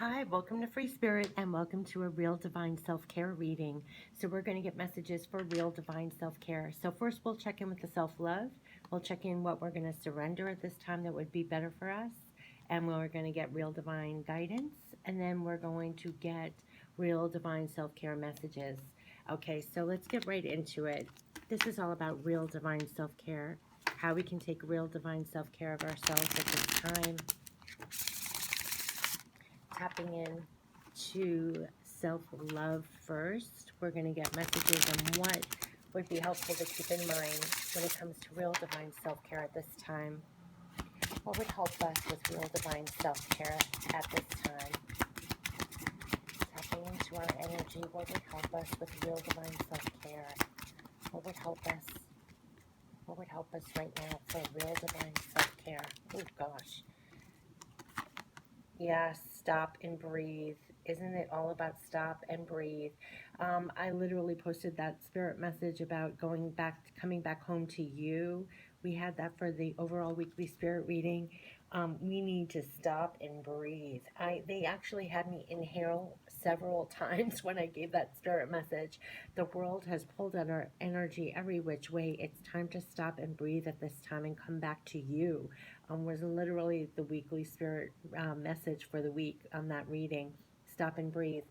Hi, welcome to Free Spirit and welcome to a Real Divine Self-Care reading. So we're going to get messages for Real Divine Self-Care. So first we'll check in with the self-love. We'll check in what we're going to surrender at this time that would be better for us. And we're going to get Real Divine Guidance. And then we're going to get Real Divine Self-Care messages. Okay, so let's get right into it. This is all about Real Divine Self-Care, how we can take Real Divine Self-Care of ourselves at this time. Tapping in to self-love first. We're going to get messages on what would be helpful to keep in mind when it comes to real divine self-care at this time. What would help us with real divine self-care at this time? Tapping into our energy, what would help us with real divine self-care? What would help us? What would help us right now for real divine self-care? Oh gosh. Yeah, stop and breathe. Isn't it all about stop and breathe? I literally posted that spirit message about coming back home to you. We had that for the overall weekly spirit reading. We need to stop and breathe. They actually had me inhale several times when I gave that spirit message. The world has pulled at our energy every which way. It's time to stop and breathe at this time and come back to you. Was literally the weekly spirit message for the week on that reading. Stop and breathe.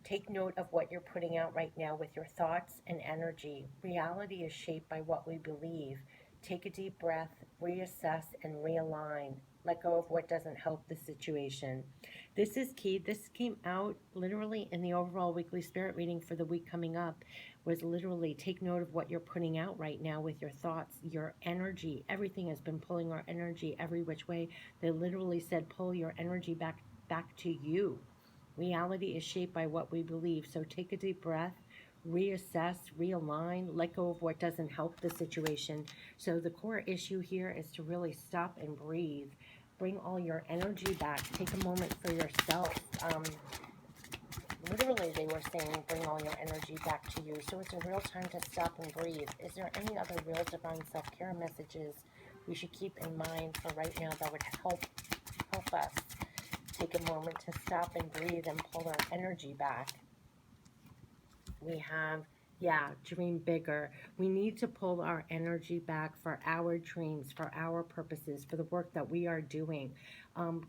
Take note of what you're putting out right now with your thoughts and energy. Reality is shaped by what we believe. Take a deep breath, reassess, and realign. Let go of what doesn't help the situation. This is key. This came out literally in the overall weekly spirit reading for the week coming up. Was literally take note of what you're putting out right now with your thoughts, your energy. Everything has been pulling our energy every which way. They literally said pull your energy back to you. Reality is shaped by what we believe. So take a deep breath, reassess, realign, let go of what doesn't help the situation. So the core issue here is to really stop and breathe. Bring all your energy back. Take a moment for yourself. Literally, they were saying, bring all your energy back to you. So it's a real time to stop and breathe. Is there any other real divine self-care messages we should keep in mind for right now that would help us take a moment to stop and breathe and pull our energy back? We have, yeah, dream bigger. We need to pull our energy back for our dreams, for our purposes, for the work that we are doing.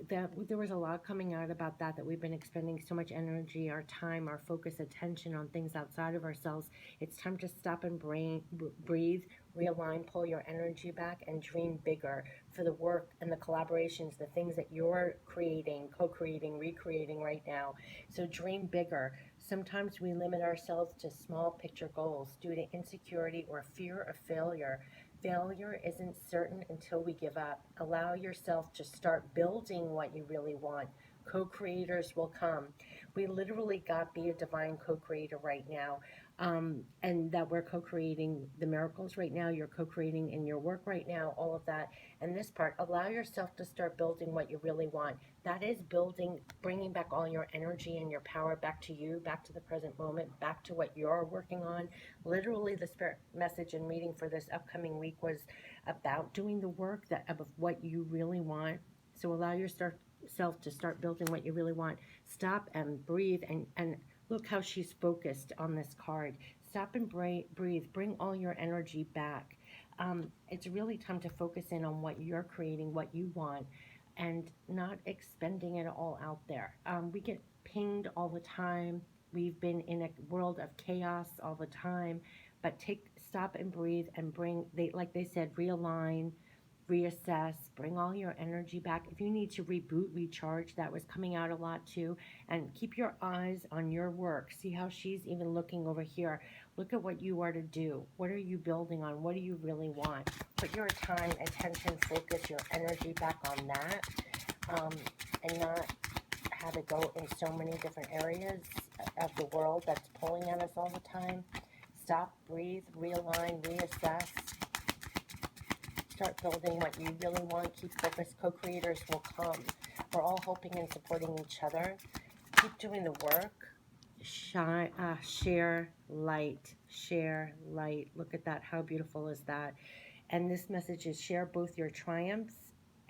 There was a lot coming out about that we've been expending so much energy, our time, our focus, attention on things outside of ourselves. It's time to stop and breathe, realign, pull your energy back, and dream bigger for the work and the collaborations, the things that you're creating, co-creating, recreating right now. So dream bigger. Sometimes we limit ourselves to small picture goals due to insecurity or fear of failure. Failure isn't certain until we give up. Allow yourself to start building what you really want. Co-creators will come. We literally got be a divine co-creator right now. And that we're co-creating the miracles right now. You're co-creating in your work right now, all of that. And this part, allow yourself to start building what you really want. That is building, bringing back all your energy and your power back to you, back to the present moment, back to what you're working on. Literally, the spirit message and reading for this upcoming week was about doing the work of what you really want. So allow yourself to start building what you really want. Stop and breathe and look how she's focused on this card. Stop and breathe. Bring all your energy back. It's really time to focus in on what you're creating, what you want, and not expending it all out there. We get pinged all the time. We've been in a world of chaos all the time. But stop and breathe and like they said, realign, reassess, bring all your energy back. If you need to reboot, recharge, that was coming out a lot too. And keep your eyes on your work. See how she's even looking over here. Look at what you are to do. What are you building on? What do you really want? Put your time, attention, focus, your energy back on that, and not have it go in so many different areas of the world that's pulling at us all the time. Stop, breathe, realign, reassess. Start building what you really want. Keep focused. Co-creators will come. We're all hoping and supporting each other. Keep doing the work. Share light. Share light. Look at that. How beautiful is that? And this message is share both your triumphs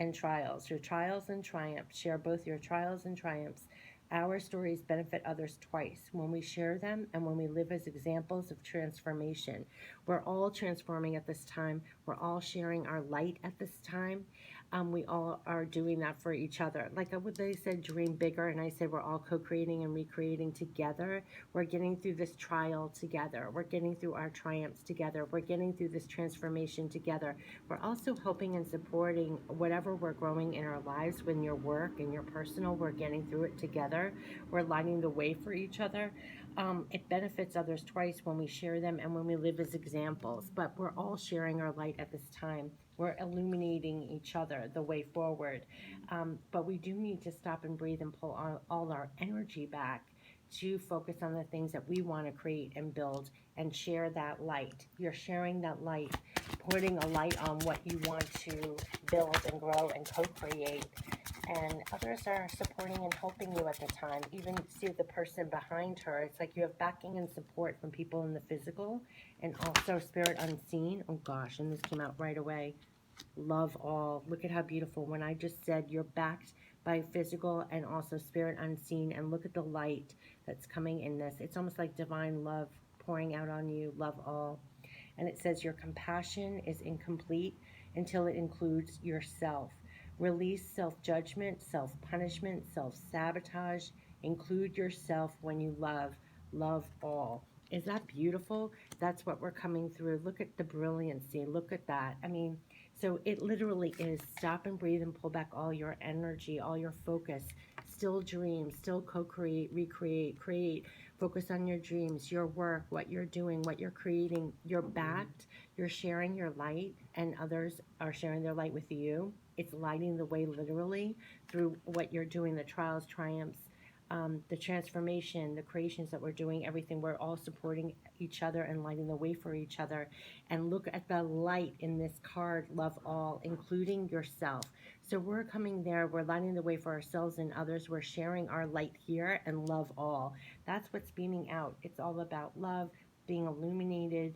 and trials. Your trials and triumphs. Share both your trials and triumphs. Our stories benefit others twice when we share them and when we live as examples of transformation. We're all transforming at this time. We're all sharing our light at this time. We all are doing that for each other. Like they said, dream bigger, and I said we're all co-creating and recreating together. We're getting through this trial together. We're getting through our triumphs together. We're getting through this transformation together. We're also helping and supporting whatever we're growing in our lives. When your work and your personal, we're getting through it together. We're lighting the way for each other. It benefits others twice when we share them and when we live as examples. But we're all sharing our light at this time. We're illuminating each other the way forward. But we do need to stop and breathe and pull all our energy back to focus on the things that we want to create and build and share that light. You're sharing that light, putting a light on what you want to build and grow and co-create. And others are supporting and helping you at the time. Even see the person behind her. It's like you have backing and support from people in the physical and also spirit unseen. Oh gosh, and this came out right away. Love all. Look at how beautiful. When I just said you're backed by physical and also spirit unseen, and look at the light that's coming in this. It's almost like divine love pouring out on you. Love all. And it says your compassion is incomplete until it includes yourself. Release self-judgment, self-punishment, self-sabotage. Include yourself when you love. Love all. Is that beautiful? That's what we're coming through. Look at the brilliancy. Look at that. I mean, so it literally is stop and breathe and pull back all your energy, all your focus. Still dream, still co-create, recreate, create. Focus on your dreams, your work, what you're doing, what you're creating. You're backed. You're sharing your light, and others are sharing their light with you. It's lighting the way literally through what you're doing, the trials, triumphs, the transformation, the creations that we're doing, everything. We're all supporting each other and lighting the way for each other. And look at the light in this card, love all, including yourself. So we're coming there, we're lighting the way for ourselves and others. We're sharing our light here and love all. That's what's beaming out. It's all about love, being illuminated,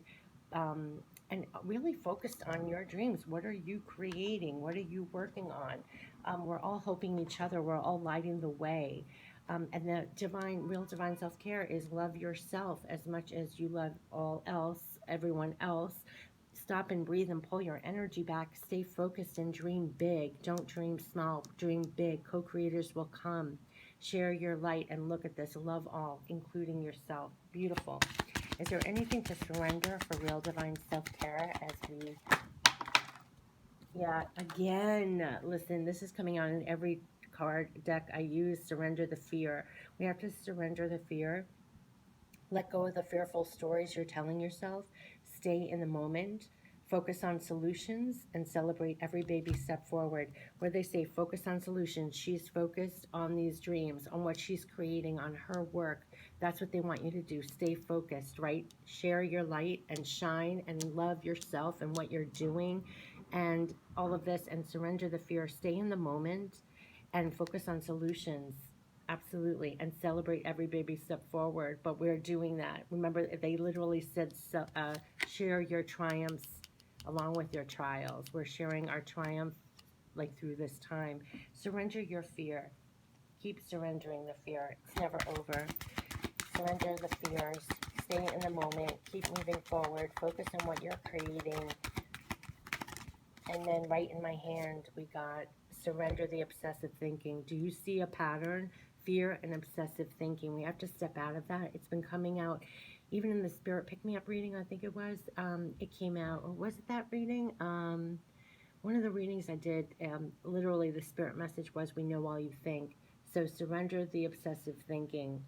um, and really focused on your dreams. What are you creating? What are you working on? We're all helping each other. We're all lighting the way. And the real divine self-care is love yourself as much as you love all else, everyone else. Stop and breathe and pull your energy back. Stay focused and dream big. Don't dream small. Dream big. Co-creators will come. Share your light and look at this. Love all, including yourself. Beautiful. Is there anything to surrender for real divine self-care as we... Yeah, again, listen, this is coming out in every card deck I use. Surrender the fear. We have to surrender the fear. Let go of the fearful stories you're telling yourself. Stay in the moment. Focus on solutions and celebrate every baby step forward. Where they say focus on solutions, she's focused on these dreams, on what she's creating, on her work. That's what they want you to do. Stay focused, right? Share your light and shine and love yourself and what you're doing and all of this, and surrender the fear. Stay in the moment and focus on solutions. Absolutely. And celebrate every baby step forward. But we're doing that. Remember, they literally said, share your triumphs along with your trials. We're sharing our triumph like through this time. Surrender your fear. Keep surrendering the fear. It's never over. Surrender the fears. Stay in the moment. Keep moving forward. Focus on what you're creating. And then right in my hand, we got surrender the obsessive thinking. Do you see a pattern? Fear and obsessive thinking. We have to step out of that. It's been coming out even in the spirit pick-me-up reading, I think it was. It came out, or was it that reading? One of the readings I did, literally the spirit message was, we know all you think. So surrender the obsessive thinking.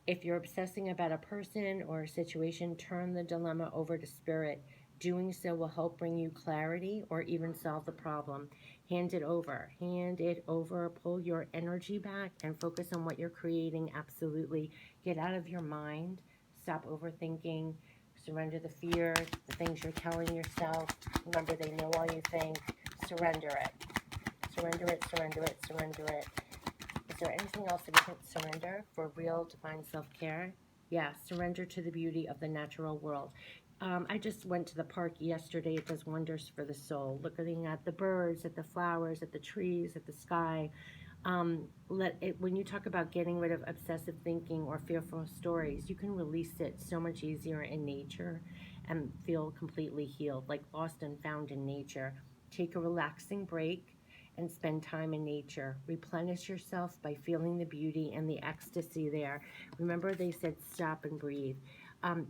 If you're obsessing about a person or a situation, turn the dilemma over to spirit. Doing so will help bring you clarity or even solve the problem. Hand it over. Hand it over. Pull your energy back and focus on what you're creating. Absolutely. Get out of your mind. Stop overthinking. Surrender the fear, the things you're telling yourself. Remember, they know all you think. Surrender it. Surrender it, surrender it, surrender it. Is there anything else that we can surrender for real divine self-care? Yeah, surrender to the beauty of the natural world. I just went to the park yesterday. It does wonders for the soul. Looking at the birds, at the flowers, at the trees, at the sky. When you talk about getting rid of obsessive thinking or fearful stories, you can release it so much easier in nature and feel completely healed, like lost and found in nature. Take a relaxing break and spend time in nature. Replenish yourself by feeling the beauty and the ecstasy there. Remember, they said stop and breathe.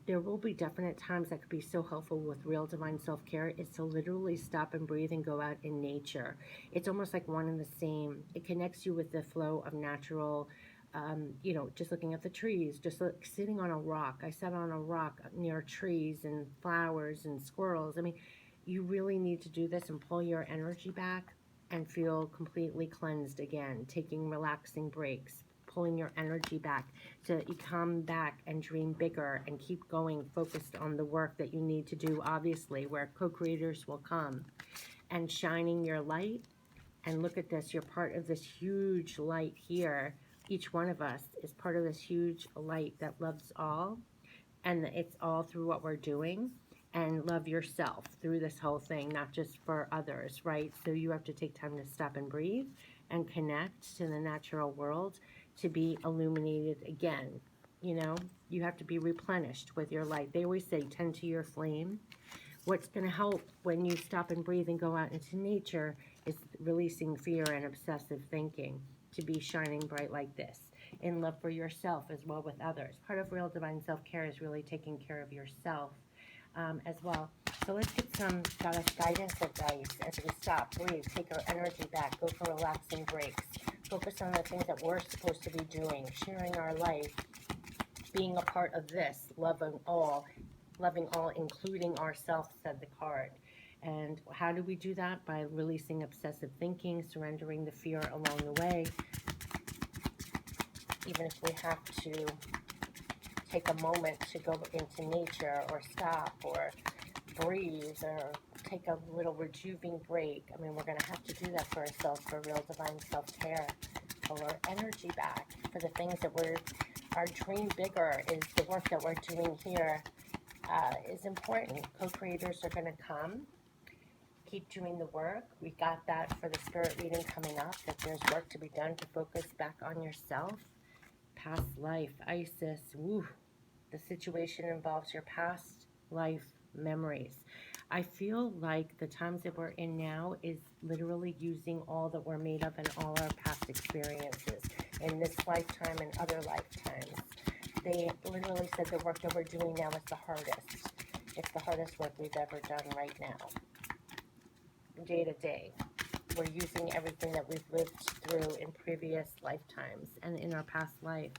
There will be definite times that could be so helpful with real divine self care is to literally stop and breathe and go out in nature. It's almost like one and the same. It connects you with the flow of natural, just looking at the trees, just sitting on a rock. I sat on a rock near trees and flowers and squirrels. I mean, you really need to do this and pull your energy back and feel completely cleansed again, taking relaxing breaks, pulling your energy back so that you come back and dream bigger and keep going, focused on the work that you need to do, obviously, where co creators will come and shining your light. And look at this, you're part of this huge light here. Each one of us is part of this huge light that loves all, and it's all through what we're doing. And love yourself through this whole thing, not just for others, right? So you have to take time to stop and breathe and connect to the natural world to be illuminated again. You know, you have to be replenished with your light. They always say, tend to your flame. What's going to help when you stop and breathe and go out into nature is releasing fear and obsessive thinking to be shining bright like this in love for yourself as well with others. Part of real divine self-care is really taking care of yourself as well. So let's get some goddess guidance advice as we stop, breathe, take our energy back, go for relaxing breaks, focus on the things that we're supposed to be doing, sharing our life, being a part of this, loving all, including ourselves, said the card. And how do we do that? By releasing obsessive thinking, surrendering the fear along the way. Even if we have to take a moment to go into nature or stop or breathe or take a little rejuvenating break. I mean, we're going to have to do that for ourselves for real divine self-care. Pull our energy back for the things that our dream bigger is the work that we're doing here is important. Co-creators are going to come. Keep doing the work. We got that for the spirit reading coming up, that there's work to be done to focus back on yourself. Past life, Isis, woo. The situation involves your past life memories. I feel like the times that we're in now is literally using all that we're made of and all our past experiences in this lifetime and other lifetimes. They literally said the work that we're doing now is the hardest. It's the hardest work we've ever done right now. Day to day. We're using everything that we've lived through in previous lifetimes and in our past life.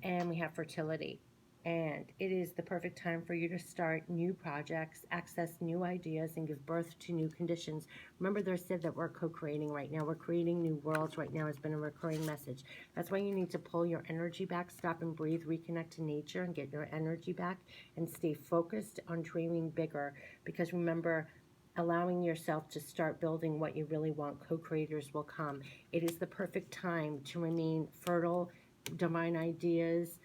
And we have fertility. And it is the perfect time for you to start new projects, access new ideas, and give birth to new conditions. Remember, they said that we're co-creating right now. We're creating new worlds right now. Has been a recurring message. That's why you need to pull your energy back, stop and breathe, reconnect to nature, and get your energy back, and stay focused on dreaming bigger. Because remember, allowing yourself to start building what you really want, co-creators will come. It is the perfect time to remain fertile, divine ideas,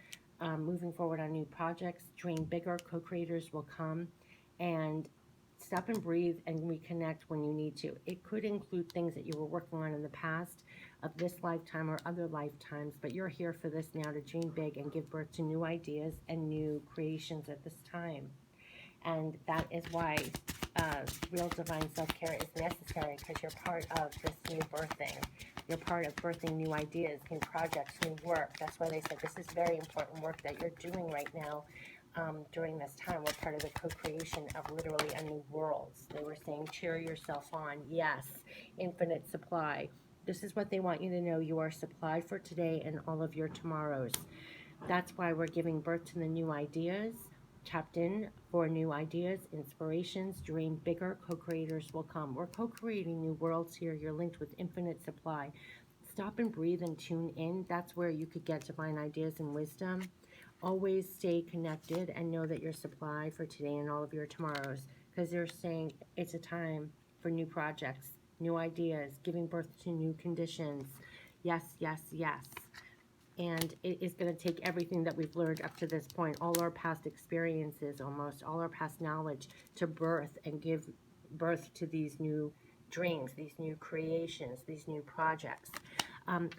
moving forward on new projects, dream bigger, co-creators will come, and stop and breathe and reconnect when you need to. It could include things that you were working on in the past of this lifetime or other lifetimes, but you're here for this now to dream big and give birth to new ideas and new creations at this time. And that is why real divine self-care is necessary, because you're part of this new birthing. You're part of birthing new ideas, new projects, new work. That's why they said this is very important work that you're doing right now during this time. We're part of the co-creation of literally a new world. They were saying, cheer yourself on. Yes, infinite supply. This is what they want you to know. You are supplied for today and all of your tomorrows. That's why we're giving birth to the new ideas. Tapped in for new ideas, inspirations, dream bigger, co-creators will come. We're co-creating new worlds here. You're linked with infinite supply. Stop and breathe and tune in. That's where you could get divine ideas and wisdom. Always stay connected and know that you're supplied for today and all of your tomorrows, because they're saying it's a time for new projects, new ideas, giving birth to new conditions. Yes, yes, yes. And it is going to take everything that we've learned up to this point, all our past experiences, almost all our past knowledge, to birth and give birth to these new dreams, these new creations, these new projects.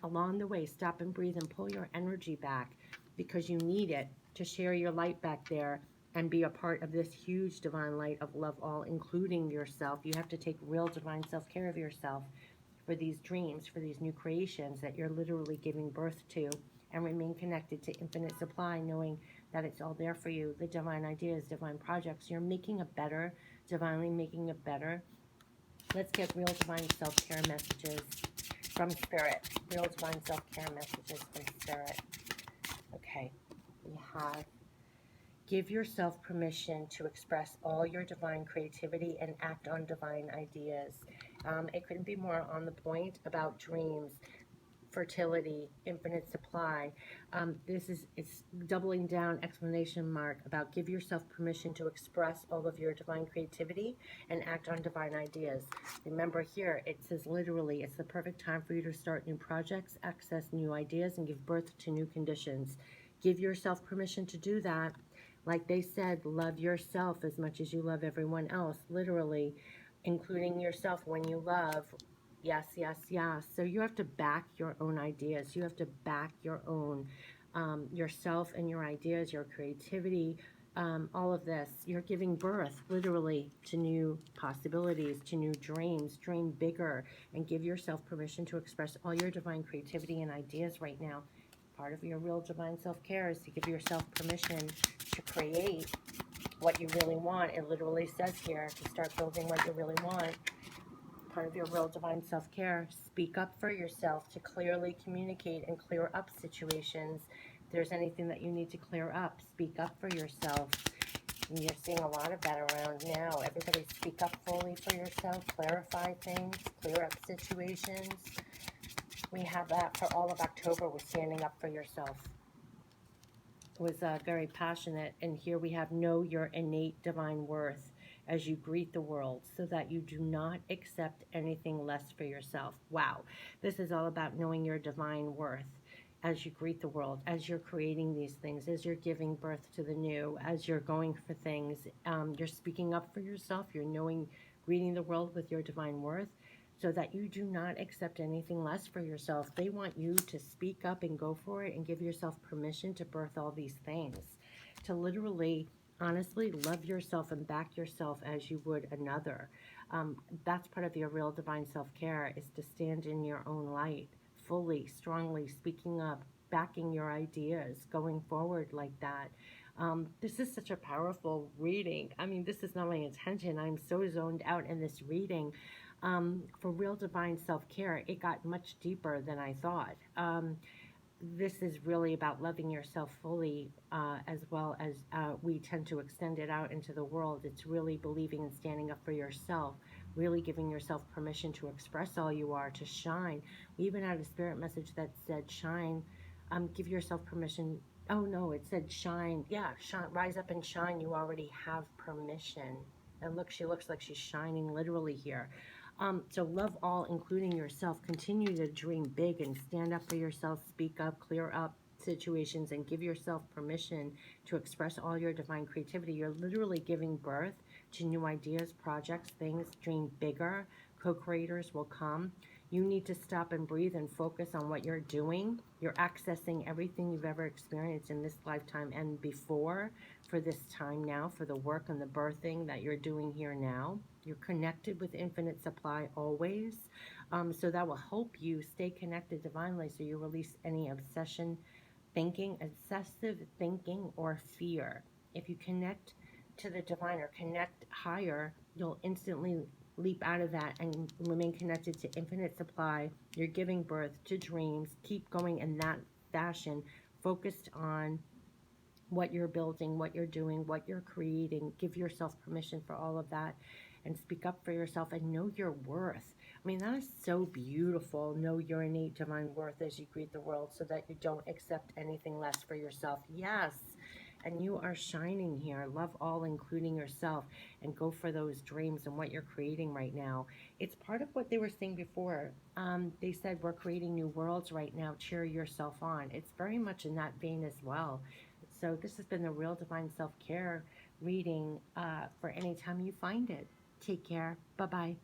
Along the way, stop and breathe and pull your energy back, because you need it to share your light back there and be a part of this huge divine light of love all, including yourself. You have to take real divine self-care of yourself for these dreams, for these new creations that you're literally giving birth to, and remain connected to infinite supply, knowing that it's all there for you. The divine ideas, divine projects. You're making it better, divinely making it better. Let's get real divine self-care messages from Spirit. Real divine self-care messages from Spirit. Okay, we have: give yourself permission to express all your divine creativity and act on divine ideas. It couldn't be more on the point about dreams, fertility, infinite supply. It's doubling down, exclamation mark, about give yourself permission to express all of your divine creativity and act on divine ideas. Remember here, it says literally, it's the perfect time for you to start new projects, access new ideas, and give birth to new conditions. Give yourself permission to do that. Like they said, love yourself as much as you love everyone else, literally, including yourself when you love. Yes, yes, yes. So you have to back your own ideas. You have to back your own yourself and your ideas, your creativity, all of this. You're giving birth, literally, to new possibilities, to new dreams. Dream bigger and give yourself permission to express all your divine creativity and ideas right now. Part of your real divine self-care is to give yourself permission to create what you really want. It literally says here to start building what you really want. Part of your real divine self-care: speak up for yourself, to clearly communicate and clear up situations. If there's anything that you need to clear up, speak up for yourself. And you're seeing a lot of that around now. Everybody speak up fully for yourself, clarify things, clear up situations. We have that for all of October with standing up for yourself. It was very passionate. And here we have: know your innate divine worth as you greet the world, so that you do not accept anything less for yourself. Wow. This is all about knowing your divine worth as you greet the world, as you're creating these things, as you're giving birth to the new, as you're going for things. You're speaking up for yourself. You're greeting the world with your divine worth, so that you do not accept anything less for yourself. They want you to speak up and go for it and give yourself permission to birth all these things, to literally, honestly, love yourself and back yourself as you would another. That's part of your real divine self-care, is to stand in your own light, fully, strongly, speaking up, backing your ideas, going forward like that. This is such a powerful reading. I mean, this is not my intention. I'm so zoned out in this reading. For real divine self-care, it got much deeper than I thought. This is really about loving yourself fully, as well as we tend to extend it out into the world. It's really believing and standing up for yourself, really giving yourself permission to express all you are, to shine. We even had a spirit message that said shine. Give yourself permission. Oh no, it said shine. Yeah, shine, rise up and shine. You already have permission. And look, she looks like she's shining literally here. So love all, including yourself. Continue to dream big and stand up for yourself. Speak up, clear up situations, and give yourself permission to express all your divine creativity. You're literally giving birth to new ideas, projects, things. Dream bigger. Co-creators will come. You need to stop and breathe and focus on what you're doing. You're accessing everything you've ever experienced in this lifetime and before, for this time now, for the work and the birthing that you're doing here now. You're connected with infinite supply always. So that will help you stay connected divinely, so you release any obsessive thinking, or fear. If you connect to the divine or connect higher, you'll instantly leap out of that and remain connected to infinite supply. You're giving birth to dreams. Keep going in that fashion, focused on what you're building, what you're doing, what you're creating. Give yourself permission for all of that, and speak up for yourself and know your worth. I mean, that is so beautiful. Know your innate divine worth as you greet the world, so that you don't accept anything less for yourself. Yes. And you are shining here. Love all, including yourself, and go for those dreams and what you're creating right now. It's part of what they were saying before. They said we're creating new worlds right now. Cheer yourself on. It's very much in that vein as well. So this has been the Real Divine Self-Care reading for any time you find it. Take care. Bye-bye.